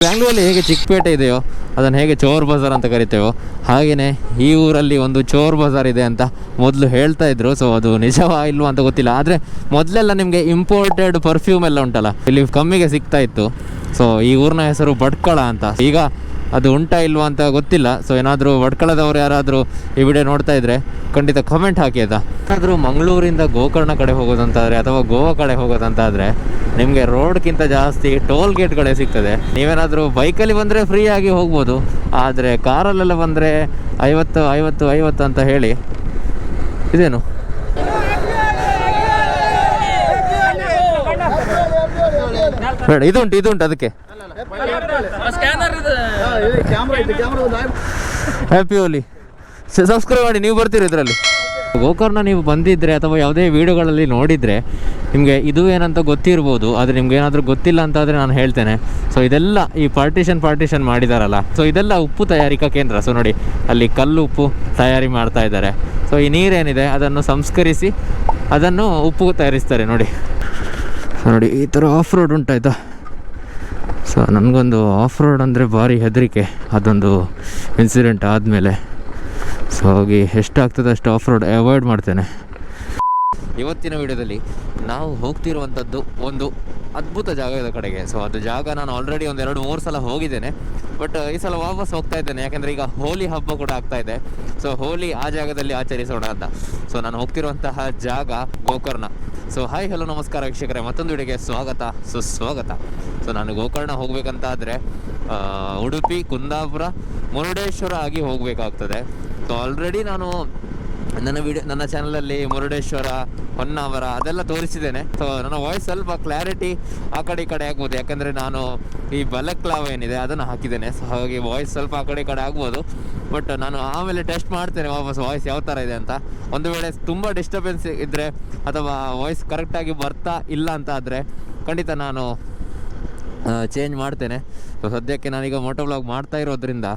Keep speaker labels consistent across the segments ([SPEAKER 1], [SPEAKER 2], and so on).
[SPEAKER 1] ಬ್ಯಾಂಗ್ಳೂರಲ್ಲಿ ಹೇಗೆ ಚಿಕ್ಕಪೇಟೆ ಇದೆಯೋ ಅದನ್ನು ಹೇಗೆ ಚೋರ್ ಬಜಾರ್ ಅಂತ ಕರಿತೇವೋ ಹಾಗೆಯೇ ಈ ಊರಲ್ಲಿ ಒಂದು ಚೋರ್ ಬಜಾರ್ ಇದೆ ಅಂತ ಮೊದಲು ಹೇಳ್ತಾ ಇದ್ರು. ಸೊ ಅದು ನಿಜವಾ ಇಲ್ವಾ ಅಂತ ಗೊತ್ತಿಲ್ಲ. ಆದರೆ ಮೊದಲೆಲ್ಲ ನಿಮಗೆ ಇಂಪೋರ್ಟೆಡ್ ಪರ್ಫ್ಯೂಮ್ ಎಲ್ಲ ಉಂಟಲ್ಲ ಇಲ್ಲಿ ಕಮ್ಮಿಗೆ ಸಿಗ್ತಾ ಇತ್ತು. ಸೊ ಈ ಊರಿನ ಹೆಸರು ಭಟ್ಕಳ ಅಂತ. ಈಗ ಅದು ಉಂಟಾ ಇಲ್ವಾ ಅಂತ ಗೊತ್ತಿಲ್ಲ. ಸೊ ಏನಾದರೂ ಭಟ್ಕಳದವ್ರು ಯಾರಾದರೂ ಈ ವಿಡಿಯೋ ನೋಡ್ತಾ ಇದ್ದರೆ ಖಂಡಿತ ಕಮೆಂಟ್ ಹಾಕಿ ಆಯಿತಾ. ಏನಾದರೂ ಮಂಗಳೂರಿಂದ ಗೋಕರ್ಣ ಕಡೆ ಹೋಗೋದಂತಾದರೆ ಅಥವಾ ಗೋವಾ ಕಡೆ ಹೋಗೋದಂತಾದರೆ ನಿಮಗೆ ರೋಡ್ಗಿಂತ ಜಾಸ್ತಿ ಟೋಲ್ ಗೇಟ್ಗಳೇ ಸಿಗ್ತದೆ. ನೀವೇನಾದರೂ ಬೈಕಲ್ಲಿ ಬಂದರೆ ಫ್ರೀಯಾಗಿ ಹೋಗ್ಬೋದು. ಆದರೆ ಕಾರಲ್ಲೆಲ್ಲ ಬಂದರೆ 50 ಅಂತ ಹೇಳಿ ಇದೇನು ಬೇಡ, ಇದುಂಟು ಅದಕ್ಕೆ ಹ್ಯಾಪಿ ಹೋಲಿ. ಸಬ್ಸ್ಕ್ರೈಬ್ ಮಾಡಿ, ನೀವು ಬರ್ತೀರಿ ಇದರಲ್ಲಿ. ಗೋಕರ್ಣ ನೀವು ಬಂದಿದ್ದರೆ ಅಥವಾ ಯಾವುದೇ ವೀಡಿಯೋಗಳಲ್ಲಿ ನೋಡಿದರೆ ನಿಮಗೆ ಇದು ಏನಂತ ಗೊತ್ತಿರ್ಬೋದು. ಆದರೆ ನಿಮ್ಗೆ ಏನಾದರೂ ಗೊತ್ತಿಲ್ಲ ಅಂತಾದರೆ ನಾನು ಹೇಳ್ತೇನೆ. ಸೊ ಇದೆಲ್ಲ ಈ ಪಾರ್ಟಿಷನ್ ಮಾಡಿದಾರಲ್ಲ, ಸೊ ಇದೆಲ್ಲ ಉಪ್ಪು ತಯಾರಿಕಾ ಕೇಂದ್ರ. ಸೊ ನೋಡಿ ಅಲ್ಲಿ ಕಲ್ಲು ಉಪ್ಪು ತಯಾರಿ ಮಾಡ್ತಾ ಇದ್ದಾರೆ. ಸೊ ಈ ನೀರೇನಿದೆ ಅದನ್ನು ಸಂಸ್ಕರಿಸಿ ಅದನ್ನು ಉಪ್ಪು ತಯಾರಿಸ್ತಾರೆ. ನೋಡಿ ಈ ಥರ ಆಫ್ ರೋಡ್ ಉಂಟಾಯ್ತಾ. ಸೊ ನನಗೊಂದು ಆಫ್ ರೋಡ್ ಅಂದರೆ ಭಾರಿ ಹೆದರಿಕೆ, ಅದೊಂದು ಇನ್ಸಿಡೆಂಟ್ ಆದಮೇಲೆ. ಸೊ ಹೋಗಿ ಎಷ್ಟಾಗ್ತದೆ ಅಷ್ಟು ಆಫ್ ರೋಡ್ ಅವಾಯ್ಡ್ ಮಾಡ್ತೇನೆ. ಇವತ್ತಿನ ವಿಡಿಯೋದಲ್ಲಿ ನಾವು ಹೋಗ್ತಿರುವಂಥದ್ದು ಒಂದು ಅದ್ಭುತ ಜಾಗದ ಕಡೆಗೆ. ಸೊ ಅದು ಜಾಗ ನಾನು ಆಲ್ರೆಡಿ ಒಂದು 2-3 ಸಲ ಹೋಗಿದ್ದೇನೆ. ಬಟ್ ಈ ಸಲ ವಾಪಸ್ ಹೋಗ್ತಾ ಇದ್ದೇನೆ, ಯಾಕೆಂದರೆ ಈಗ ಹೋಲಿ ಹಬ್ಬ ಕೂಡ ಆಗ್ತಾ ಇದೆ. ಸೊ ಹೋಲಿ ಆ ಜಾಗದಲ್ಲಿ ಆಚರಿಸೋಣ ಅಂತ. ಸೊ ನಾನು ಹೋಗ್ತಿರುವಂತಹ ಜಾಗ ಗೋಕರ್ಣ. ಸೊ ಹಾಯ್ ಹಲೋ ನಮಸ್ಕಾರ ವೀಕ್ಷಕರೇ, ಮತ್ತೊಂದು ವಿಡಿಯೋಗೆ ಸ್ವಾಗತ ಸುಸ್ವಾಗತ. ಸೊ ನಾನು ಗೋಕರ್ಣ ಹೋಗಬೇಕಂತಾದರೆ ಉಡುಪಿ, ಕುಂದಾಪುರ, ಮುರುಡೇಶ್ವರ ಆಗಿ ಹೋಗಬೇಕಾಗ್ತದೆ. ಸೊ ಆಲ್ರೆಡಿ ನಾನು ನನ್ನ ಚಾನಲಲ್ಲಿ ಮುರುಡೇಶ್ವರ, ಹೊನ್ನಾವರ ಅದೆಲ್ಲ ತೋರಿಸಿದ್ದೇನೆ. ಸೊ ನನ್ನ ವಾಯ್ಸ್ ಸ್ವಲ್ಪ ಕ್ಲಾರಿಟಿ ಆ ಕಡೆ ಈ ಕಡೆ ಆಗ್ಬೋದು, ಯಾಕಂದರೆ ನಾನು ಈ ಬಲಕ್ಲಾವ್ ಏನಿದೆ ಅದನ್ನು ಹಾಕಿದ್ದೇನೆ. ಸೊ ಹಾಗಾಗಿ ವಾಯ್ಸ್ ಸ್ವಲ್ಪ ಆ ಕಡೆ ಈ ಕಡೆ ಆಗ್ಬೋದು. ಬಟ್ ನಾನು ಆಮೇಲೆ ಟೆಸ್ಟ್ ಮಾಡ್ತೇನೆ ವಾಪಸ್ ವಾಯ್ಸ್ ಯಾವ ಥರ ಇದೆ ಅಂತ. ಒಂದು ವೇಳೆ ತುಂಬ ಡಿಸ್ಟರ್ಬೆನ್ಸ್ ಇದ್ದರೆ ಅಥವಾ ವಾಯ್ಸ್ ಕರೆಕ್ಟಾಗಿ ಬರ್ತಾ ಇಲ್ಲ ಅಂತ ಆದರೆ ಖಂಡಿತ ನಾನು ಚೇಂಜ್ ಮಾಡ್ತೇನೆ. ಸೊ ಸದ್ಯಕ್ಕೆ ನಾನೀಗ ಮೋಟೋ ವ್ಲಾಗ್ ಮಾಡ್ತಾ ಇರೋದ್ರಿಂದ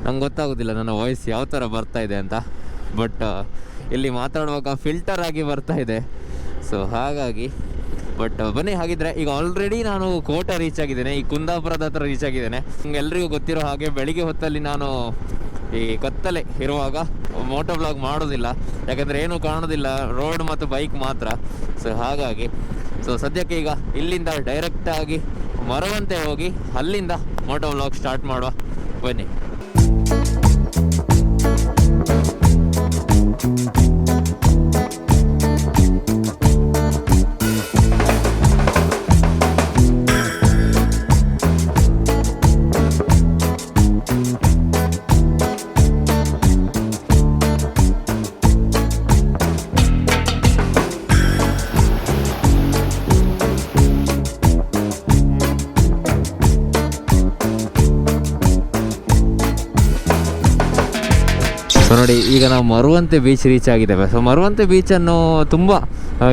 [SPEAKER 1] ನಂಗೆ ಗೊತ್ತಾಗೋದಿಲ್ಲ ನನ್ನ ವಾಯ್ಸ್ ಯಾವ ಥರ ಬರ್ತಾ ಇದೆ ಅಂತ. ಬಟ್ ಇಲ್ಲಿ ಮಾತಾಡುವಾಗ ಫಿಲ್ಟರ್ ಆಗಿ ಬರ್ತಾ ಇದೆ. ಸೊ ಹಾಗಾಗಿ ಬಟ್ ಬನ್ನಿ, ಹಾಗಿದ್ರೆ ಈಗ ಆಲ್ರೆಡಿ ನಾನು ಕೋಟೆ ರೀಚ್ ಆಗಿದ್ದೇನೆ, ಈ ಕುಂದಾಪುರದ ಹತ್ರ ರೀಚ್ ಆಗಿದ್ದೇನೆ. ನಿಮ್ಗೆಲ್ರಿಗೂ ಗೊತ್ತಿರೋ ಹಾಗೆ ಬೆಳಿಗ್ಗೆ ಹೊತ್ತಲ್ಲಿ ನಾನು ಈ ಕತ್ತಲೆ ಇರುವಾಗ ಮೋಟೋ ವ್ಲಾಗ್ ಮಾಡೋದಿಲ್ಲ, ಯಾಕಂದರೆ ಏನೂ ಕಾಣೋದಿಲ್ಲ, ರೋಡ್ ಮತ್ತು ಬೈಕ್ ಮಾತ್ರ. ಸೊ ಹಾಗಾಗಿ ಸದ್ಯಕ್ಕೆ ಈಗ ಇಲ್ಲಿಂದ ಡೈರೆಕ್ಟಾಗಿ ಮರವಂತೆ ಹೋಗಿ ಅಲ್ಲಿಂದ ಮೋಟೋ ವ್ಲಾಗ್ ಸ್ಟಾರ್ಟ್ ಮಾಡುವ. ಬನ್ನಿ. ಸೊ ನೋಡಿ ಈಗ ನಾವು ಮರುವಂತೆ ಬೀಚ್ ರೀಚ್ ಆಗಿದ್ದೇವೆ. ಸೊ ಮರುವಂತೆ ಬೀಚನ್ನು ತುಂಬ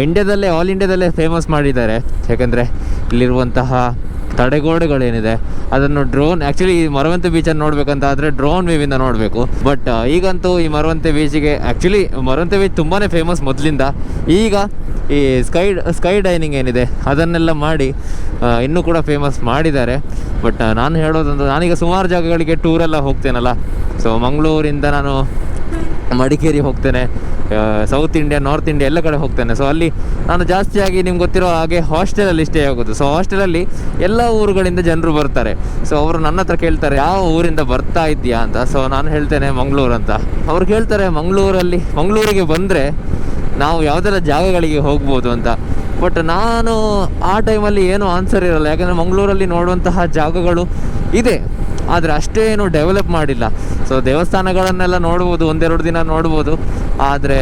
[SPEAKER 1] ಇಂಡಿಯಾದಲ್ಲೇ ಆಲ್ ಇಂಡಿಯಾದಲ್ಲೇ ಫೇಮಸ್ ಮಾಡಿದ್ದಾರೆ. ಯಾಕಂದರೆ ಇಲ್ಲಿರುವಂತಹ ತಡೆಗೋಡೆಗಳೇನಿದೆ ಅದನ್ನು ಡ್ರೋನ್, ಆ್ಯಕ್ಚುಲಿ ಈ ಮರವಂತೆ ಬೀಚನ್ನು ನೋಡಬೇಕಂತ ಆದರೆ ಡ್ರೋನ್ ವ್ಯೂವಿಂದ ನೋಡಬೇಕು. ಬಟ್ ಈಗಂತೂ ಈ ಮರವಂತೆ ಬೀಚಿಗೆ, ಆ್ಯಕ್ಚುಲಿ ಮರವಂತೆ ಬೀಚ್ ತುಂಬಾ ಫೇಮಸ್ ಮೊದಲಿಂದ. ಈಗ ಈ ಸ್ಕೈ ಡೈನಿಂಗ್ ಏನಿದೆ ಅದನ್ನೆಲ್ಲ ಮಾಡಿ ಇನ್ನೂ ಕೂಡ ಫೇಮಸ್ ಮಾಡಿದ್ದಾರೆ. ಬಟ್ ನಾನು ಹೇಳೋದೊಂದು, ನಾನೀಗ ಸುಮಾರು ಜಾಗಗಳಿಗೆ ಟೂರೆಲ್ಲ ಹೋಗ್ತೇನಲ್ಲ. ಸೊ ಮಂಗಳೂರಿಂದ ನಾನು ಮಡಿಕೇರಿ ಹೋಗ್ತೇನೆ, ಸೌತ್ ಇಂಡಿಯಾ, ನಾರ್ತ್ ಇಂಡಿಯಾ ಎಲ್ಲ ಕಡೆ ಹೋಗ್ತೇನೆ. ಸೊ ಅಲ್ಲಿ ನಾನು ಜಾಸ್ತಿಯಾಗಿ ನಿಮ್ಗೆ ಗೊತ್ತಿರೋ ಹಾಗೆ ಹಾಸ್ಟೆಲಲ್ಲಿ ಸ್ಟೇ ಆಗೋದು. ಸೊ ಹಾಸ್ಟೆಲಲ್ಲಿ ಎಲ್ಲ ಊರುಗಳಿಂದ ಜನರು ಬರ್ತಾರೆ. ಸೊ ಅವರು ನನ್ನ ಹತ್ರ ಕೇಳ್ತಾರೆ ಯಾವ ಊರಿಂದ ಬರ್ತಾ ಇದೆಯಾ ಅಂತ. ಸೊ ನಾನು ಹೇಳ್ತೇನೆ ಮಂಗಳೂರು ಅಂತ. ಅವ್ರು ಕೇಳ್ತಾರೆ ಮಂಗಳೂರಿಗೆ ಬಂದರೆ ನಾವು ಯಾವುದೆಲ್ಲ ಜಾಗಗಳಿಗೆ ಹೋಗ್ಬೋದು ಅಂತ. ಬಟ್ ನಾನು ಆ ಟೈಮಲ್ಲಿ ಏನೂ ಆನ್ಸರ್ ಇರಲ್ಲ, ಯಾಕಂದರೆ ಮಂಗಳೂರಲ್ಲಿ ನೋಡುವಂತಹ ಜಾಗಗಳು ಇದೆ, ಆದರೆ ಅಷ್ಟೇನು ಡೆವಲಪ್ ಮಾಡಿಲ್ಲ. ಸೊ ದೇವಸ್ಥಾನಗಳನ್ನೆಲ್ಲ ನೋಡ್ಬೋದು, 1-2 ದಿನ ನೋಡ್ಬೋದು. ಆದರೆ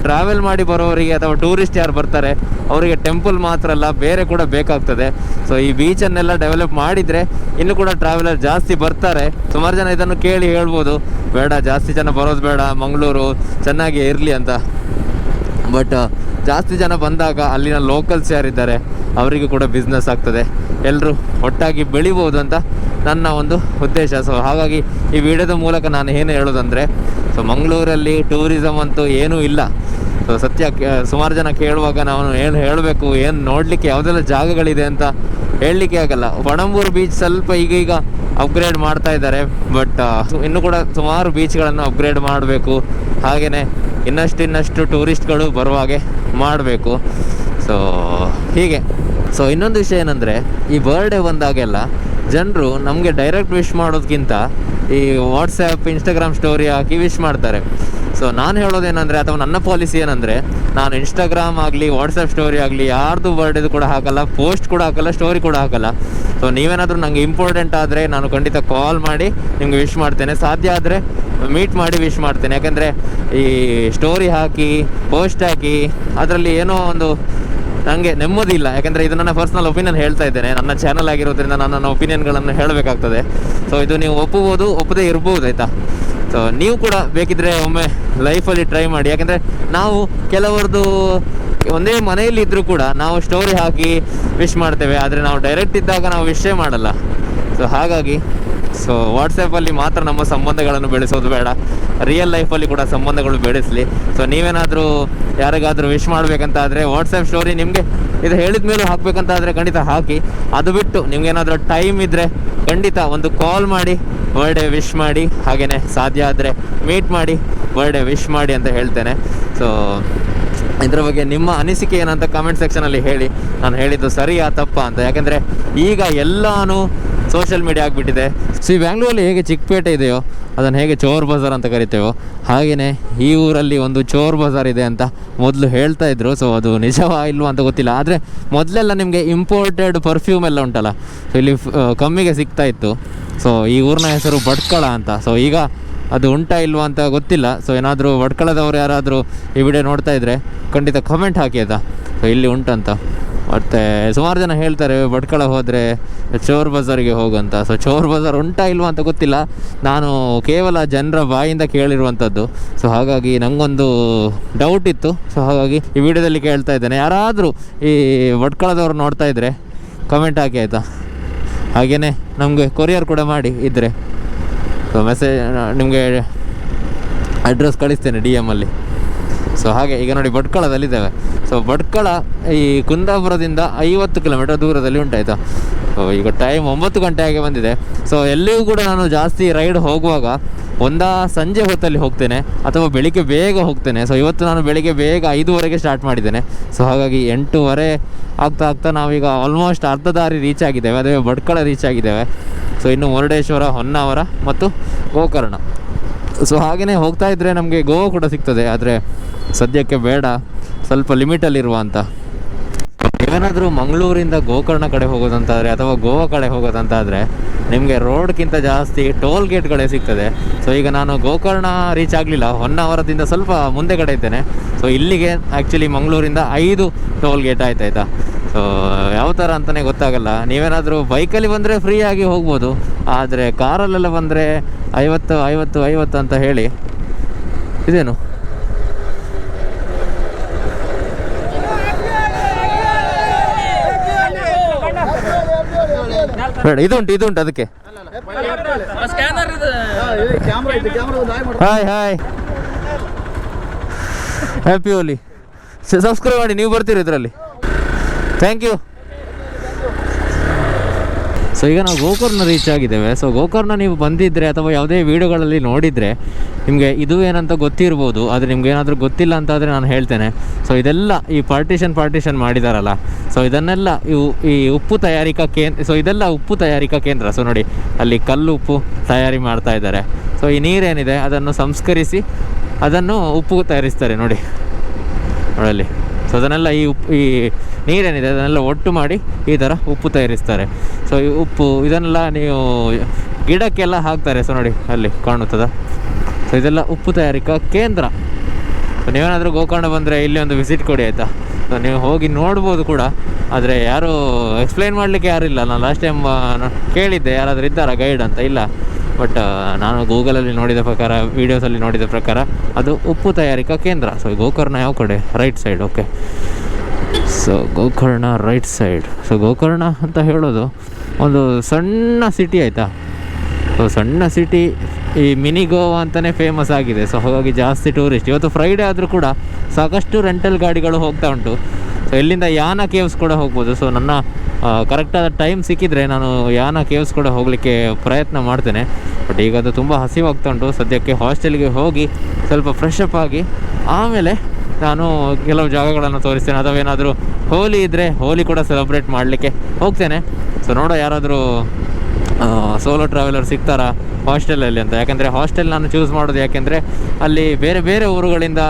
[SPEAKER 1] ಟ್ರಾವೆಲ್ ಮಾಡಿ ಬರೋರಿಗೆ ಅಥವಾ ಟೂರಿಸ್ಟ್ ಯಾರು ಬರ್ತಾರೆ ಅವರಿಗೆ ಟೆಂಪಲ್ ಮಾತ್ರ ಅಲ್ಲ, ಬೇರೆ ಕೂಡ ಬೇಕಾಗ್ತದೆ. ಸೊ ಈ ಬೀಚನ್ನೆಲ್ಲ ಡೆವಲಪ್ ಮಾಡಿದರೆ ಇನ್ನೂ ಕೂಡ ಟ್ರಾವೆಲರ್ ಜಾಸ್ತಿ ಬರ್ತಾರೆ. ಸುಮಾರು ಜನ ಇದನ್ನು ಕೇಳಿ ಹೇಳ್ಬೋದು, ಬೇಡ ಜಾಸ್ತಿ ಜನ ಬರೋದು ಬೇಡ, ಮಂಗಳೂರು ಚೆನ್ನಾಗಿ ಇರಲಿ ಅಂತ. ಬಟ್ ಜಾಸ್ತಿ ಜನ ಬಂದಾಗ ಅಲ್ಲಿನ ಲೋಕಲ್ಸ್ ಯಾರಿದ್ದಾರೆ ಅವರಿಗೂ ಕೂಡ ಬಿಸ್ನೆಸ್ ಆಗ್ತದೆ, ಎಲ್ಲರೂ ಒಟ್ಟಾಗಿ ಬೆಳಿಬೋದು ಅಂತ ನನ್ನ ಒಂದು ಉದ್ದೇಶ. ಸೊ ಹಾಗಾಗಿ ಈ ವಿಡಿಯೋದ ಮೂಲಕ ನಾನು ಏನು ಹೇಳೋದಂದರೆ, ಸೊ ಮಂಗಳೂರಲ್ಲಿ ಟೂರಿಸಮ್ ಅಂತೂ ಏನೂ ಇಲ್ಲ. ಸೊ ಸತ್ಯ ಸುಮಾರು ಜನ ಕೇಳುವಾಗ ನಾವು ಏನು ಹೇಳಬೇಕು, ಏನು ನೋಡಲಿಕ್ಕೆ ಯಾವುದೆಲ್ಲ ಜಾಗಗಳಿದೆ ಅಂತ ಹೇಳಲಿಕ್ಕೆ ಆಗಲ್ಲ. ಪಣಂಬೂರು ಬೀಚ್ ಸ್ವಲ್ಪ ಈಗ ಅಪ್ಗ್ರೇಡ್ ಮಾಡ್ತಾ ಇದ್ದಾರೆ, ಬಟ್ ಇನ್ನೂ ಕೂಡ ಸುಮಾರು ಬೀಚ್ಗಳನ್ನು ಅಪ್ಗ್ರೇಡ್ ಮಾಡಬೇಕು. ಹಾಗೆಯೇ ಇನ್ನಷ್ಟು ಟೂರಿಸ್ಟ್ಗಳು ಬರುವ ಹಾಗೆ ಮಾಡಬೇಕು. ಸೊ ಹೀಗೆ. ಸೊ ಇನ್ನೊಂದು ವಿಷಯ ಏನಂದರೆ, ಈ ಬರ್ಡೇ ಬಂದಾಗೆಲ್ಲ ಜನರು ನಮಗೆ ಡೈರೆಕ್ಟ್ ವಿಶ್ ಮಾಡೋದಕ್ಕಿಂತ ಈ ವಾಟ್ಸಪ್, ಇನ್ಸ್ಟಾಗ್ರಾಮ್ ಸ್ಟೋರಿ ಹಾಕಿ ವಿಶ್ ಮಾಡ್ತಾರೆ. ಸೊ ನಾನು ಹೇಳೋದೇನೆಂದರೆ, ಅಥವಾ ನನ್ನ ಪಾಲಿಸಿ ಏನಂದರೆ, ನಾನು ಇನ್ಸ್ಟಾಗ್ರಾಮ್ ಆಗಲಿ ವಾಟ್ಸಪ್ ಸ್ಟೋರಿ ಆಗಲಿ ಯಾರ್ದು ಬರ್ಡೇದು ಕೂಡ ಹಾಕಲ್ಲ, ಪೋಸ್ಟ್ ಕೂಡ ಹಾಕಲ್ಲ, ಸ್ಟೋರಿ ಕೂಡ ಹಾಕಲ್ಲ. ಸೊ ನೀವೇನಾದರೂ ನನಗೆ ಇಂಪಾರ್ಟೆಂಟ್ ಆದರೆ ನಾನು ಖಂಡಿತ ಕಾಲ್ ಮಾಡಿ ನಿಮಗೆ ವಿಶ್ ಮಾಡ್ತೇನೆ. ಸಾಧ್ಯ ಆದರೆ ಮೀಟ್ ಮಾಡಿ ವಿಶ್ ಮಾಡ್ತೇನೆ. ಯಾಕೆಂದರೆ ಈ ಸ್ಟೋರಿ ಹಾಕಿ ಪೋಸ್ಟ್ ಹಾಕಿ ಅದರಲ್ಲಿ ಏನೋ ಒಂದು ನನಗೆ ನೆಮ್ಮದಿ ಇಲ್ಲ. ಯಾಕೆಂದರೆ ಇದು ನನ್ನ ಪರ್ಸ್ನಲ್ ಒಪಿನಿಯನ್ ಹೇಳ್ತಾ ಇದ್ದೇನೆ. ನನ್ನ ಚಾನಲ್ ಆಗಿರೋದ್ರಿಂದ ನಾನು ನನ್ನ ಒಪಿನಿಯನ್ಗಳನ್ನು ಹೇಳಬೇಕಾಗ್ತದೆ. ಸೊ ಇದು ನೀವು ಒಪ್ಪಬಹುದು, ಒಪ್ಪದೇ ಇರ್ಬೋದು, ಆಯಿತಾ. ಸೊ ನೀವು ಕೂಡ ಬೇಕಿದ್ದರೆ ಒಮ್ಮೆ ಲೈಫಲ್ಲಿ ಟ್ರೈ ಮಾಡಿ. ಯಾಕೆಂದರೆ ನಾವು ಕೆಲವರದು ಒಂದೇ ಮನೆಯಲ್ಲಿ ಇದ್ದರೂ ಕೂಡ ನಾವು ಸ್ಟೋರಿ ಹಾಕಿ ವಿಶ್ ಮಾಡ್ತೇವೆ, ಆದರೆ ನಾವು ಡೈರೆಕ್ಟ್ ಇದ್ದಾಗ ನಾವು ವಿಶ್ಶೇ ಮಾಡಲ್ಲ. ಸೊ ಹಾಗಾಗಿ ವಾಟ್ಸಪ್ಪಲ್ಲಿ ಮಾತ್ರ ನಮ್ಮ ಸಂಬಂಧಗಳನ್ನು ಬೆಳೆಸೋದು ಬೇಡ, ರಿಯಲ್ ಲೈಫಲ್ಲಿ ಕೂಡ ಸಂಬಂಧಗಳು ಬೆಳೆಸಲಿ. ಸೊ ನೀವೇನಾದರೂ ಯಾರಿಗಾದರೂ ವಿಶ್ ಮಾಡಬೇಕಂತ ಆದರೆ ವಾಟ್ಸಪ್ ಸ್ಟೋರಿ ನಿಮಗೆ ಇದು ಹೇಳಿದ ಮೇಲೂ ಹಾಕಬೇಕಂತ ಆದರೆ ಖಂಡಿತ ಹಾಕಿ. ಅದು ಬಿಟ್ಟು ನಿಮಗೇನಾದರೂ ಟೈಮ್ ಇದ್ದರೆ ಖಂಡಿತ ಒಂದು ಕಾಲ್ ಮಾಡಿ ಬರ್ಡೇ ವಿಶ್ ಮಾಡಿ. ಹಾಗೆಯೇ ಸಾಧ್ಯ ಆದರೆ ಮೀಟ್ ಮಾಡಿ ಬರ್ಡೇ ವಿಶ್ ಮಾಡಿ ಅಂತ ಹೇಳ್ತೇನೆ. ಸೊ ಇದರ ಬಗ್ಗೆ ನಿಮ್ಮ ಅನಿಸಿಕೆ ಏನಂತ ಕಮೆಂಟ್ ಸೆಕ್ಷನಲ್ಲಿ ಹೇಳಿ. ನಾನು ಹೇಳಿದ್ದು ಸರಿಯಾ ತಪ್ಪಾ ಅಂತ. ಯಾಕೆಂದರೆ ಈಗ ಎಲ್ಲನೂ ಸೋಷಿಯಲ್ ಮೀಡಿಯಾ ಆಗಿಬಿಟ್ಟಿದೆ. ಸೊ ಈ ಬ್ಯಾಂಗ್ಳೂರಲ್ಲಿ ಹೇಗೆ ಚಿಕ್ಕಪೇಟೆ ಇದೆಯೋ ಅದನ್ನು ಹೇಗೆ ಚೋರ್ ಬಜಾರ್ ಅಂತ ಕರಿತೇವೋ ಹಾಗೆಯೇ ಈ ಊರಲ್ಲಿ ಒಂದು ಚೋರ್ ಬಜಾರ್ ಇದೆ ಅಂತ ಮೊದಲು ಹೇಳ್ತಾ ಇದ್ರು. ಸೊ ಅದು ನಿಜವಾ ಇಲ್ವಾ ಅಂತ ಗೊತ್ತಿಲ್ಲ. ಆದರೆ ಮೊದಲೆಲ್ಲ ನಿಮಗೆ ಇಂಪೋರ್ಟೆಡ್ ಪರ್ಫ್ಯೂಮ್ ಎಲ್ಲ ಉಂಟಲ್ಲ, ಸೊ ಇಲ್ಲಿ ಕಮ್ಮಿಗೆ ಸಿಗ್ತಾ ಇತ್ತು. ಸೊ ಈ ಊರಿನ ಹೆಸರು ಭಟ್ಕಳ ಅಂತ. ಸೊ ಈಗ ಅದು ಉಂಟಾ ಇಲ್ವಾ ಅಂತ ಗೊತ್ತಿಲ್ಲ. ಸೊ ಏನಾದರೂ ಭಟ್ಕಳದವ್ರು ಯಾರಾದರೂ ಈ ವಿಡಿಯೋ ನೋಡ್ತಾ ಇದ್ದರೆ ಖಂಡಿತ ಕಮೆಂಟ್ ಹಾಕಿ ಆಯಿತಾ. ಸೊ ಇಲ್ಲಿ ಉಂಟಂತ. ಮತ್ತು ಸುಮಾರು ಜನ ಹೇಳ್ತಾರೆ ಭಟ್ಕಳ ಹೋದರೆ ಚೋರ್ ಬಜಾರಿಗೆ ಹೋಗಂತ. ಸೊ ಚೋರ್ ಬಜಾರ್ ಉಂಟಾ ಇಲ್ವಾ ಅಂತ ಗೊತ್ತಿಲ್ಲ, ನಾನು ಕೇವಲ ಜನರ ಬಾಯಿಂದ ಕೇಳಿರುವಂಥದ್ದು. ಸೊ ಹಾಗಾಗಿ ನನಗೊಂದು ಡೌಟ್ ಇತ್ತು. ಸೊ ಹಾಗಾಗಿ ಈ ವಿಡಿಯೋದಲ್ಲಿ ಕೇಳ್ತಾ ಇದ್ದೇನೆ, ಯಾರಾದರೂ ಈ ಭಟ್ಕಳದವ್ರು ನೋಡ್ತಾ ಇದ್ದರೆ ಕಮೆಂಟ್ ಹಾಕಿ ಆಯಿತಾ. ಹಾಗೆಯೇ ನಮಗೆ ಕೊರಿಯರ್ ಕೂಡ ಮಾಡಿ ಇದ್ದರೆ. ಸೊ ಮೆಸೇಜ್ ನಿಮಗೆ ಅಡ್ರೆಸ್ ಕಳಿಸ್ತೇನೆ DM-ಅಲ್ಲಿ. ಸೊ ಹಾಗೆ ಈಗ ನೋಡಿ ಭಟ್ಕಳದಲ್ಲಿದ್ದೇವೆ. ಸೊ ಭಟ್ಕಳ ಈ ಕುಂದಾಪುರದಿಂದ 50 ಕಿಲೋಮೀಟರ್ ದೂರದಲ್ಲಿ ಉಂಟಾಯ್ತಾ. ಸೊ ಈಗ ಟೈಮ್ 9 ಗಂಟೆ ಆಗಿ ಬಂದಿದೆ. ಸೊ ಎಲ್ಲಿಯೂ ಕೂಡ ನಾನು ಜಾಸ್ತಿ ರೈಡ್ ಹೋಗುವಾಗ ಒಂದಾ ಸಂಜೆ ಹೊತ್ತಲ್ಲಿ ಹೋಗ್ತೇನೆ ಅಥವಾ ಬೆಳಿಗ್ಗೆ ಬೇಗ ಹೋಗ್ತೇನೆ. ಸೊ ಇವತ್ತು ನಾನು ಬೆಳಿಗ್ಗೆ ಬೇಗ 5:30ಗೆ ಸ್ಟಾರ್ಟ್ ಮಾಡಿದ್ದೇನೆ. ಸೊ ಹಾಗಾಗಿ 8:30 ಆಗ್ತಾ ನಾವೀಗ ಆಲ್ಮೋಸ್ಟ್ ಅರ್ಧ ದಾರಿ ರೀಚ್ ಆಗಿದ್ದೇವೆ. ಅದೇ ಭಟ್ಕಳ ರೀಚ್ ಆಗಿದ್ದೇವೆ. ಸೊ ಇನ್ನು ಮುರುಡೇಶ್ವರ, ಹೊನ್ನಾವರ ಮತ್ತು ಗೋಕರ್ಣ. ಸೊ ಹಾಗೆಯೇ ಹೋಗ್ತಾ ಇದ್ದರೆ ನಮಗೆ ಗೋವಾ ಕೂಡ ಸಿಗ್ತದೆ, ಆದರೆ ಸದ್ಯಕ್ಕೆ ಬೇಡ, ಸ್ವಲ್ಪ ಲಿಮಿಟಲ್ಲಿರುವ ಅಂತ. ನೀವೇನಾದರೂ ಮಂಗಳೂರಿಂದ ಗೋಕರ್ಣ ಕಡೆ ಹೋಗೋದಂತಾದರೆ ಅಥವಾ ಗೋವಾ ಕಡೆ ಹೋಗೋದಂತಾದರೆ ನಿಮಗೆ ರೋಡ್ಗಿಂತ ಜಾಸ್ತಿ ಟೋಲ್ ಗೇಟ್ಗಳೇ ಸಿಗ್ತದೆ. ಸೊ ಈಗ ನಾನು ಗೋಕರ್ಣ ರೀಚ್ ಆಗಲಿಲ್ಲ, ಹೊನ್ನಾವರದಿಂದ ಸ್ವಲ್ಪ ಮುಂದೆ ಕಡೆ ಇದ್ದೇನೆ. ಸೊ ಇಲ್ಲಿಗೆ ಆ್ಯಕ್ಚುಲಿ ಮಂಗಳೂರಿಂದ 5 ಟೋಲ್ ಗೇಟ್ ಆಯ್ತಾಯ್ತಾ. ಸೊ ಯಾವ ಥರ ಅಂತಲೇ ಗೊತ್ತಾಗಲ್ಲ. ನೀವೇನಾದರೂ ಬೈಕಲ್ಲಿ ಬಂದರೆ ಫ್ರೀಯಾಗಿ ಹೋಗ್ಬೋದು, ಆದರೆ ಕಾರಲ್ಲೆಲ್ಲ ಬಂದರೆ 50 ಅಂತ ಹೇಳಿ ಇದೇನು ಬೇಡ, ಇದುಂಟು ಅದಕ್ಕೆ. ಹಾಯ್ ಹ್ಯಾಪಿ ಹೋಲಿ. ಸಬ್ಸ್ಕ್ರೈಬ್ ಮಾಡಿ, ನೀವು ಬರ್ತೀರಿ ಇದರಲ್ಲಿ. Thank you. ಸೊ ಈಗ ನಾವು ಗೋಕರ್ಣ ರೀಚ್ ಆಗಿದ್ದೇವೆ. ಸೊ ಗೋಕರ್ಣ ನೀವು ಬಂದಿದ್ದರೆ ಅಥವಾ ಯಾವುದೇ ವೀಡಿಯೋಗಳಲ್ಲಿ ನೋಡಿದರೆ ನಿಮಗೆ ಇದು ಏನಂತ ಗೊತ್ತಿರ್ಬೋದು, ಆದರೆ ನಿಮ್ಗೆ ಏನಾದರೂ ಗೊತ್ತಿಲ್ಲ ಅಂತಾದರೆ ನಾನು ಹೇಳ್ತೇನೆ. ಸೊ ಇದೆಲ್ಲ ಈ ಪಾರ್ಟಿಷನ್ ಮಾಡಿದಾರಲ್ಲ, ಸೊ ಇದನ್ನೆಲ್ಲ ಈ ಉಪ್ಪು ತಯಾರಿಕಾ ಕೇಂದ್ರ. ಸೊ ಇದೆಲ್ಲ ಉಪ್ಪು ತಯಾರಿಕಾ ಕೇಂದ್ರ. ಸೊ ನೋಡಿ ಅಲ್ಲಿ ಕಲ್ಲು ಉಪ್ಪು ತಯಾರಿ ಮಾಡ್ತಾ ಇದ್ದಾರೆ. ಸೊ ಈ ನೀರೇನಿದೆ ಅದನ್ನು ಸಂಸ್ಕರಿಸಿ ಅದನ್ನು ಉಪ್ಪು ತಯಾರಿಸ್ತಾರೆ ನೋಡಿ ನೋಡಲ್ಲಿ. ಸೊ ಅದನ್ನೆಲ್ಲ ಈ ನೀರೇನಿದೆ ಅದನ್ನೆಲ್ಲ ಒಟ್ಟು ಮಾಡಿ ಈ ಥರ ಉಪ್ಪು ತಯಾರಿಸ್ತಾರೆ. ಸೊ ಈ ಉಪ್ಪು ಇದನ್ನೆಲ್ಲ ನೀವು ಗಿಡಕ್ಕೆಲ್ಲ ಹಾಕ್ತಾರೆ. ಸೊ ನೋಡಿ ಅಲ್ಲಿ ಕಾಣುತ್ತದ. ಸೊ ಇದೆಲ್ಲ ಉಪ್ಪು ತಯಾರಿಕಾ ಕೇಂದ್ರ. ಸೊ ನೀವೇನಾದರೂ ಗೋಕರ್ಣ ಬಂದರೆ ಇಲ್ಲಿ ಒಂದು ವಿಸಿಟ್ ಕೊಡಿ ಆಯಿತಾ. ಸೊ ನೀವು ಹೋಗಿ ನೋಡ್ಬೋದು ಕೂಡ, ಆದರೆ ಯಾರೂ ಎಕ್ಸ್ಪ್ಲೈನ್ ಮಾಡಲಿಕ್ಕೆ ಯಾರಿಲ್ಲ. ನಾನು ಲಾಸ್ಟ್ ಟೈಮ್ ಕೇಳಿದ್ದೆ ಯಾರಾದರೂ ಇದ್ದಾರಾ ಗೈಡ್ ಅಂತ, ಇಲ್ಲ. ಬಟ್ ನಾನು ಗೂಗಲಲ್ಲಿ ನೋಡಿದ ಪ್ರಕಾರ, ವೀಡಿಯೋಸಲ್ಲಿ ನೋಡಿದ ಪ್ರಕಾರ ಅದು ಉಪ್ಪು ತಯಾರಿಕಾ ಕೇಂದ್ರ. ಸೊ ಗೋಕರ್ಣ ಯಾವ ಕಡೆ? Right side. Okay, so Gokarna right side. So Gokarna ಅಂತ ಹೇಳೋದು ಒಂದು ಸಣ್ಣ ಸಿಟಿ ಆಯಿತಾ. ಸೊ ಸಣ್ಣ ಸಿಟಿ, ಈ ಮಿನಿ ಗೋವಾ ಅಂತಲೇ ಫೇಮಸ್ ಆಗಿದೆ. ಸೊ ಹಾಗಾಗಿ ಜಾಸ್ತಿ ಟೂರಿಸ್ಟ್. ಇವತ್ತು ಫ್ರೈಡೇ ಆದರೂ ಕೂಡ ಸಾಕಷ್ಟು ರೆಂಟಲ್ ಗಾಡಿಗಳು ಹೋಗ್ತಾ ಉಂಟು. ಸೊ ಇಲ್ಲಿಂದ ಯಾನ ಕೇವ್ಸ್ ಕೂಡ ಹೋಗ್ಬೋದು. ಸೊ ನನ್ನ ಕರೆಕ್ಟಾದ ಟೈಮ್ ಸಿಕ್ಕಿದರೆ ನಾನು ಯಾನ ಕೇವ್ಸ್ ಕೂಡ ಹೋಗಲಿಕ್ಕೆ ಪ್ರಯತ್ನ ಮಾಡ್ತೇನೆ. ಬಟ್ ಈಗ ಅದು ತುಂಬ ಹಸಿವಾಗ್ತಾ ಉಂಟು. ಸದ್ಯಕ್ಕೆ ಹಾಸ್ಟೆಲ್ಗೆ ಹೋಗಿ ಸ್ವಲ್ಪ ಫ್ರೆಶ್ ಅಪ್ ಆಗಿ ಆಮೇಲೆ ನಾನು ಕೆಲವು ಜಾಗಗಳನ್ನು ತೋರಿಸ್ತೇನೆ. ಅಥವಾ ಏನಾದರೂ ಹೋಲಿ ಇದ್ದರೆ ಹೋಲಿ ಕೂಡ ಸೆಲೆಬ್ರೇಟ್ ಮಾಡಲಿಕ್ಕೆ ಹೋಗ್ತೇನೆ. ಸೊ ನೋಡೋ ಯಾರಾದರೂ ಸೋಲೋ ಟ್ರಾವೆಲರ್ ಸಿಗ್ತಾರಾ ಹಾಸ್ಟೆಲಲ್ಲಿ ಅಂತ. ಯಾಕೆಂದರೆ ಹಾಸ್ಟೆಲ್ ನಾನು ಚೂಸ್ ಮಾಡೋದು ಯಾಕೆಂದರೆ ಅಲ್ಲಿ ಬೇರೆ ಬೇರೆ ಊರುಗಳಿಂದ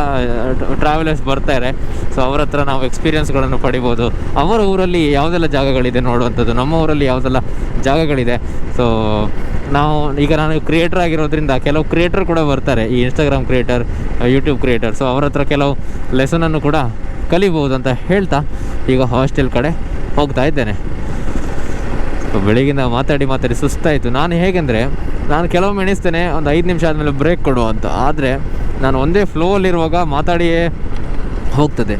[SPEAKER 1] ಟ್ರಾವೆಲರ್ಸ್ ಬರ್ತಾರೆ. ಸೊ ಅವ್ರ ಹತ್ರ ನಾವು ಎಕ್ಸ್ಪೀರಿಯನ್ಸ್ಗಳನ್ನು ಪಡಿಬೋದು. ಅವರ ಊರಲ್ಲಿ ಯಾವುದೆಲ್ಲ ಜಾಗಗಳಿದೆ ನೋಡುವಂಥದ್ದು, ನಮ್ಮ ಊರಲ್ಲಿ ಯಾವುದೆಲ್ಲ ಜಾಗಗಳಿದೆ. ಸೊ ನಾನು ಕ್ರಿಯೇಟರ್ ಆಗಿರೋದ್ರಿಂದ ಕೆಲವು ಕ್ರಿಯೇಟರ್ ಕೂಡ ಬರ್ತಾರೆ, ಈ Instagram creator, YouTube creator. So ಅವ್ರ ಹತ್ರ ಕೆಲವು ಲೆಸನನ್ನು ಕೂಡ ಕಲಿಬೋದು ಅಂತ ಹೇಳ್ತಾ ಈಗ ಹಾಸ್ಟೆಲ್ ಕಡೆ ಹೋಗ್ತಾ ಇದ್ದೇನೆ. ಬೆಳಗಿಂದ ಮಾತಾಡಿ ಸುಸ್ತಾಯಿತು. ನಾನು ಹೇಗೆಂದರೆ ನಾನು ಕೆಲವೊಮ್ಮೆ ಎಣಿಸ್ತೇನೆ ಒಂದು 5 ನಿಮಿಷ ಆದಮೇಲೆ ಬ್ರೇಕ್ ಕೊಡುವ ಅಂತ. ಆದರೆ ನಾನು ಒಂದೇ ಫ್ಲೋವಲ್ಲಿರುವಾಗ ಮಾತಾಡಿಯೇ ಹೋಗ್ತದೆ.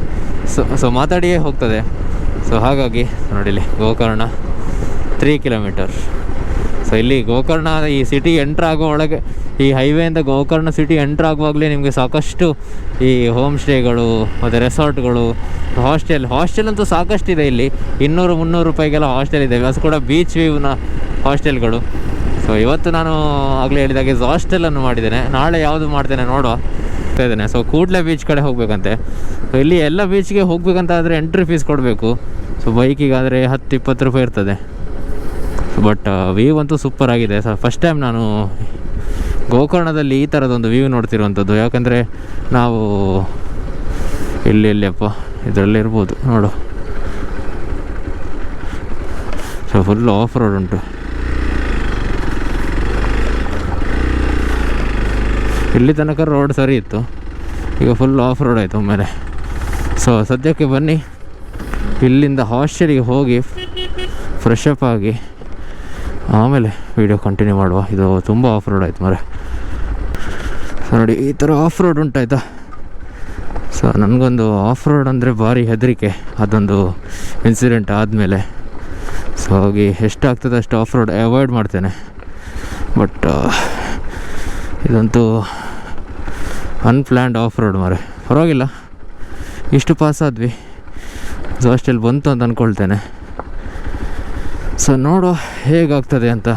[SPEAKER 1] ಸೊ ಮಾತಾಡಿಯೇ ಹೋಗ್ತದೆ. ಸೊ ಹಾಗಾಗಿ ನೋಡಿಲಿ ಗೋಕರ್ಣ 3 ಕಿಲೋಮೀಟರ್. ಸೊ ಇಲ್ಲಿ ಗೋಕರ್ಣ ಈ ಸಿಟಿ ಎಂಟ್ರ್ ಆಗೋ ಒಳಗೆ, ಈ ಹೈವೇಯಿಂದ ಗೋಕರ್ಣ ಸಿಟಿ ಎಂಟ್ರ್ ಆಗುವಾಗಲೇ ನಿಮಗೆ ಸಾಕಷ್ಟು ಈ ಹೋಮ್ ಸ್ಟೇಗಳು ಮತ್ತು ರೆಸಾರ್ಟ್ಗಳು, ಹಾಸ್ಟೆಲ್ ಅಂತೂ ಸಾಕಷ್ಟಿದೆ ಇಲ್ಲಿ. 200-300 ರೂಪಾಯಿಗೆಲ್ಲ ಹಾಸ್ಟೆಲ್ ಇದೆ. ಅದು ಕೂಡ ಬೀಚ್ ವ್ಯೂನ ಹಾಸ್ಟೆಲ್ಗಳು. ಸೊ ಇವತ್ತು ನಾನು ಆಗಲೇ ಹೇಳಿದಾಗೆ ಹಾಸ್ಟೆಲನ್ನು ಮಾಡಿದ್ದೇನೆ. ನಾಳೆ ಯಾವುದು ಮಾಡ್ತೇನೆ ನೋಡುವ ಇದ್ದೇನೆ. ಸೊ ಕೂಡಲೇ ಬೀಚ್ ಕಡೆ ಹೋಗಬೇಕಂತೆ. ಸೊ ಇಲ್ಲಿ ಎಲ್ಲ ಬೀಚ್ಗೆ ಹೋಗ್ಬೇಕಂತಾದರೆ ಎಂಟ್ರಿ ಫೀಸ್ ಕೊಡಬೇಕು. ಸೊ ಬೈಕಿಗಾದರೆ 10-20 ರೂಪಾಯಿ ಇರ್ತದೆ. ಬಟ್ ವ್ಯೂ ಅಂತೂ ಸೂಪರ್ ಆಗಿದೆ. ಫಸ್ಟ್ ಟೈಮ್ ನಾನು ಗೋಕರ್ಣದಲ್ಲಿ ಈ ಥರದೊಂದು ವ್ಯೂ ನೋಡ್ತಿರುವಂಥದ್ದು. ಯಾಕಂದರೆ ನಾವು ಎಲ್ಲಿಯಪ್ಪ ಇದರಲ್ಲಿರ್ಬೋದು ನೋಡು. ಸೊ ಫುಲ್ ಆಫ್ ರೋಡ್ ಉಂಟು ಇಲ್ಲಿ ತನಕ. ರೋಡ್ ಸರಿ ಇತ್ತು, ಈಗ ಫುಲ್ ಆಫ್ ರೋಡ್ ಆಯಿತು ಒಮ್ಮೆಲೆ. ಸೊ ಸದ್ಯಕ್ಕೆ ಬನ್ನಿ ಇಲ್ಲಿಂದ ಹಾಸ್ಟೆಲಿಗೆ ಹೋಗಿ ಫ್ರೆಶ್ ಅಪ್ ಆಗಿ ಆಮೇಲೆ ವೀಡಿಯೋ ಕಂಟಿನ್ಯೂ ಮಾಡುವ. ಇದು ತುಂಬ ಆಫ್ ರೋಡ್ ಆಯಿತು ಮರೆ. ಸೊ ನೋಡಿ ಈ ಥರ ಆಫ್ ರೋಡ್ ಉಂಟಾಯ್ತಾ. ಸೊ ನನಗೊಂದು ಆಫ್ ರೋಡ್ ಅಂದರೆ ಭಾರಿ ಹೆದರಿಕೆ, ಅದೊಂದು ಇನ್ಸಿಡೆಂಟ್ ಆದಮೇಲೆ. ಸೊ ಹಾಗೆ ಎಷ್ಟಾಗ್ತದೆ ಅಷ್ಟು ಆಫ್ ರೋಡ್ ಅವಾಯ್ಡ್ ಮಾಡ್ತೇನೆ. ಬಟ್ ಇದಂತೂ ಅನ್ಪ್ಲ್ಯಾನ್ಡ್ ಆಫ್ ರೋಡ್ ಮಾರೆ. ಪರವಾಗಿಲ್ಲ, ಇಷ್ಟು ಪಾಸ್ ಆದ್ವಿ. ಹಾಸ್ಟೆಲ್ ಬಂತು ಅಂತ ಅಂದ್ಕೊಳ್ತೇನೆ. ಸೊ ನೋಡುವ ಹೇಗಾಗ್ತದೆ ಅಂತ.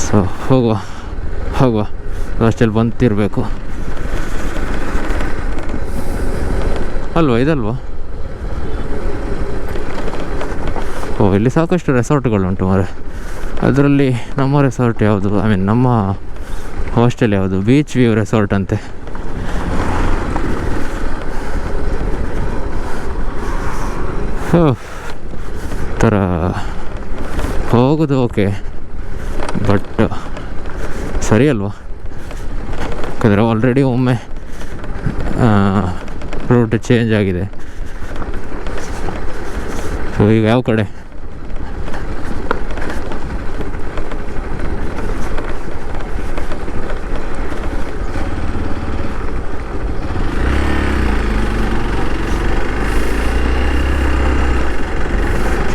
[SPEAKER 1] ಸೊ ಹೋಗುವ ಹಾಸ್ಟೆಲ್ ಬಂತಿರಬೇಕು ಅಲ್ವಾ, ಇದಲ್ವಾ? ಇಲ್ಲಿ ಸಾಕಷ್ಟು ರೆಸಾರ್ಟ್ಗಳುಂಟು ಮಾರೆ. ಅದರಲ್ಲಿ ನಮ್ಮ ರೆಸಾರ್ಟ್ ಯಾವುದು, ನಮ್ಮ ಹಾಸ್ಟೆಲ್ ಯಾವುದು? ಬೀಚ್ ವ್ಯೂ ರೆಸಾರ್ಟ್ ಅಂತೆ. ಥರ ಹೋಗೋದು ಓಕೆ, ಬಟ್ ಸರಿ ಅಲ್ವಾ? ಯಾಕಂದರೆ ಆಲ್ರೆಡಿ ಒಮ್ಮೆ ರೂಟ್ ಚೇಂಜ್ ಆಗಿದೆ. ಸೊ ಈಗ ಯಾವ ಕಡೆ?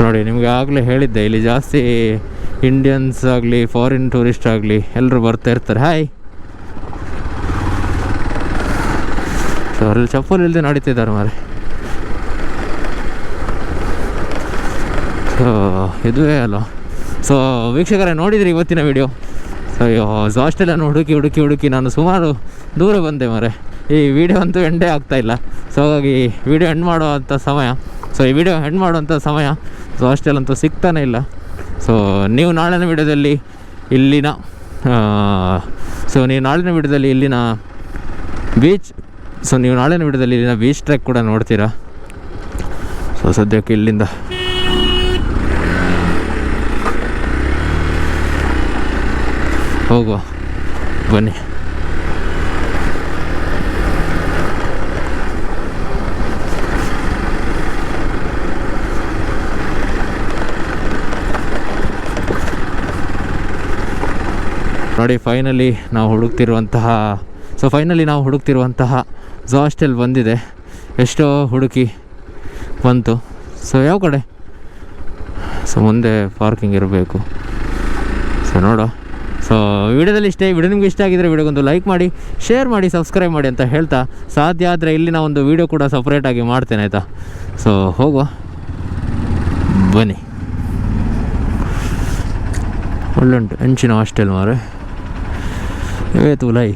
[SPEAKER 1] ನೋಡಿ, ನಿಮಗೆ ಆಗಲೇ ಹೇಳಿದ್ದೆ, ಇಲ್ಲಿ ಜಾಸ್ತಿ ಇಂಡಿಯನ್ಸ್ ಆಗಲಿ ಫಾರಿನ್ ಟೂರಿಸ್ಟ್ ಆಗಲಿ ಎಲ್ಲರೂ ಬರ್ತಾ ಇರ್ತಾರೆ. ಹಾಯ್. ಸೊ ಅಲ್ಲಿ ಚಪ್ಪಲ್ ಇಲ್ಲದೆ ನಡೀತಿದ್ದಾರೆ ಮಾರೆ. ಸೊ ಇದುವೇ ಅಲ್ಲ. ಸೊ ವೀಕ್ಷಕರೇ, ನೋಡಿದ್ರಿ ಇವತ್ತಿನ ವಿಡಿಯೋ. ಸೊ ಹಾಸ್ಟೆಲನ್ನು ಹುಡುಕಿ ನಾನು ಸುಮಾರು ದೂರ ಬಂದೆ ಮಾರೆ. ಈ ವಿಡಿಯೋ ಅಂತೂ ಎಂಡೇ ಆಗ್ತಾಯಿಲ್ಲ. ಸೊ ಹಾಗಾಗಿ ವಿಡಿಯೋ ಎಂಡ್ ಮಾಡುವಂಥ ಸಮಯ. ಸೊ ಈ ವಿಡಿಯೋ ಎಂಡ್ ಮಾಡುವಂಥ ಸಮಯ. ಸೊ ಹಾಸ್ಟೆಲ್ ಅಂತೂ ಸಿಗ್ತಾನೆ ಇಲ್ಲ. ಸೊ ನೀವು ನಾಳಿನ ವಿಡಿಯೋದಲ್ಲಿ ಇಲ್ಲಿನ ಬೀಚ್ ಬೀಚ್ ಟ್ರೆಕ್ ಕೂಡ ನೋಡ್ತೀರಾ. ಸೊ ಸದ್ಯಕ್ಕೆ ಇಲ್ಲಿಂದ ಹೋಗುವ, ಬನ್ನಿ. ನೋಡಿ, ಫೈನಲಿ ನಾವು ಹುಡುಕ್ತಿರುವಂತಹ ಹಾಸ್ಟೆಲ್ ಬಂದಿದೆ. ಎಷ್ಟೋ ಹುಡುಕಿ ಬಂತು. ಸೊ ಯಾವ ಕಡೆ? ಸೊ ಮುಂದೆ ಪಾರ್ಕಿಂಗ್ ಇರಬೇಕು. ಸೊ ನೋಡೋ. ಸೊ ವಿಡಿಯೋದಲ್ಲಿ ಇಷ್ಟೇ. ವಿಡಿಯೋ ನಿಮ್ಗೆ ಇಷ್ಟ ಆಗಿದ್ರೆ ವಿಡಿಯೋಗೊಂದು ಲೈಕ್ ಮಾಡಿ, ಶೇರ್ ಮಾಡಿ, ಸಬ್ಸ್ಕ್ರೈಬ್ ಮಾಡಿ ಅಂತ ಹೇಳ್ತಾ, ಸಾಧ್ಯ ಆದರೆ ಇಲ್ಲಿ ನಾವು ಒಂದು ವೀಡಿಯೋ ಕೂಡ ಸಪ್ರೇಟಾಗಿ ಮಾಡ್ತೇನೆ ಆಯಿತಾ. ಸೊ ಹೋಗುವ, ಬನ್ನಿ. ಒಳ್ಳೆ ಉಂಟು ಹೆಂಚಿನ ಹಾಸ್ಟೆಲ್ ಮಾರೆ, ತುಲೈ